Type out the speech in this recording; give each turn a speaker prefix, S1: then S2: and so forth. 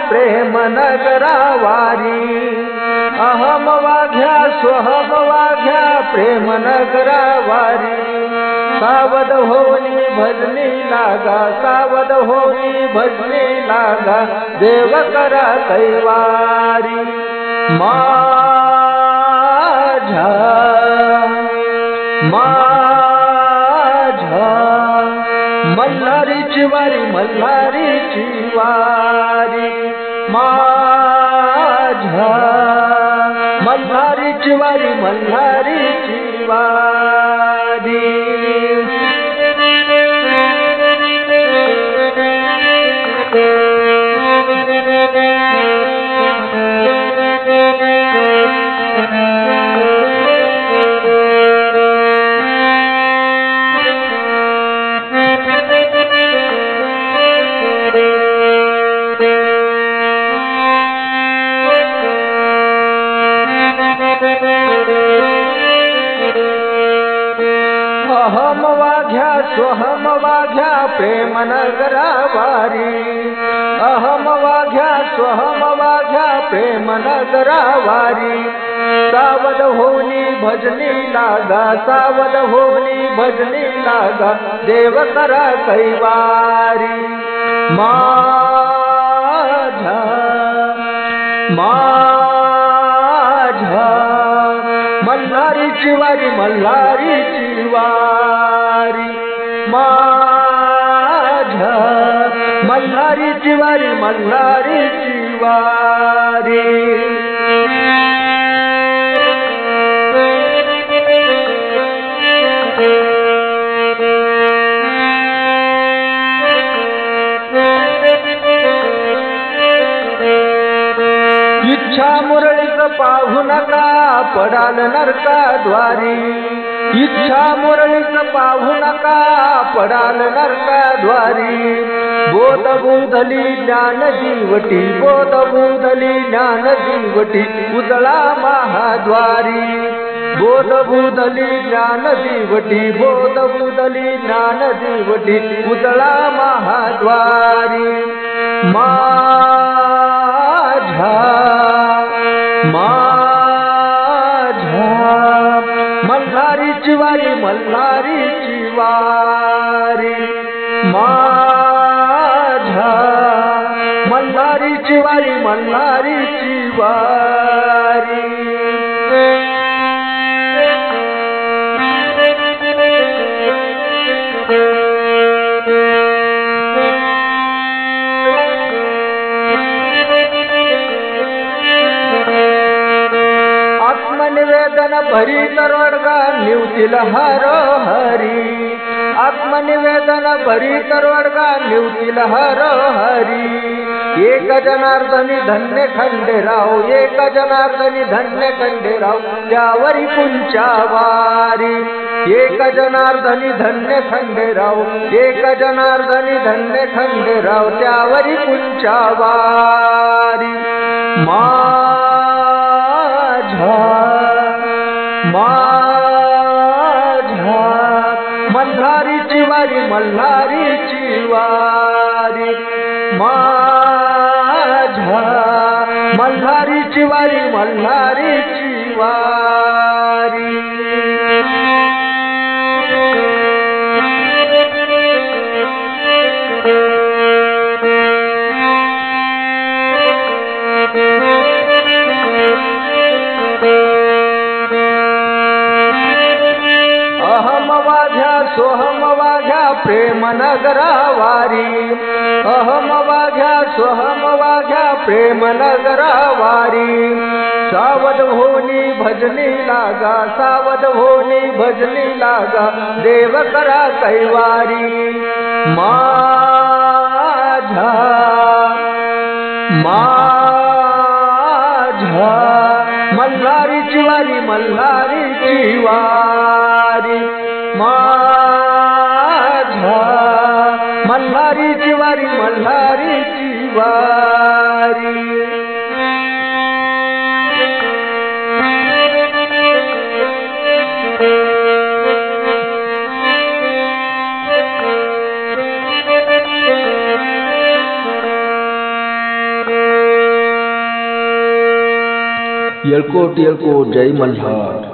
S1: प्रेम नगरा वारी अहम वाघ्या स्वहम वाघ्या प्रेम नगरा वारी सावध होनी भजनी लागा सावध होनी भजनी लागा देव करा कैवारी माझ्या माझ्या मल्हारीची वारी मल्हारीची वारी माझ्या मल्हारीची वारी मल्हारीची वारी अहम वाघ्या स्वहम वाघ्या प्रेम नगरा वारी अहम वाघ्या स्वहम वाघ्या प्रेम नगरा वारी सावध होनी भजनी लागा सावध होनी भजनी लागा देव करा कैवारी माझ्या माझ्या मल्हारीची वारी मल्हारीची वारी माझ्या मल्हारीची वारी मल्हारीची वारी इच्छा मुरळीच पाहू नका पडाल नरका द्वारी इच्छा मुरळीच पाहू नका पडाल नरका द्वारी बोध बुधली ज्ञान जीवटी बोध बुधली ज्ञान जीवटी उजळा महाद्वारी बोध बुधली ज्ञान जीवटी बोध बुधली ज्ञान जीवटी उजळा महाद्वारी माझ्या माझ्या मल्हारीची वारी मल्हारीची वारी माझ्या मल्हारीची वारी मल्हारीची वारी आत्मनिवेदन भरी तरवडगा निवतील हर हरी आत्मनिवेदन भरी तरवडगा निवतील हर हरी एक जनार्दनी धन्य खंडेराव एक जनार्दनी धन्य खंडेराव त्यावरी पुंच्या वारी एक जनार्दनी धन्य खंडेराव एक जनार्दनी धन्य खंडेराव त्यावरी पुंच्या वारी माझ्या माझ्या मल्हारीची वारी मल्हारीची वारी माझ्या मल्हारीची वारी मल्हारीची वारी अहम वाघ्या सोहम वाघ्या प्रेम नगरा वारी अहम वाघ्या सोहम वाघ्या प्रेम नगरा वारी सावध होनी भजनी लागा सावध होनी भजनी लागा देव करा कैवारी माझ्या माझ्या मल्हारीची वारी मल्हारीची वारी माझ्या मल्हारीची वारी मल्हारीची वारी येळकोट येळकोट जय मल्हार.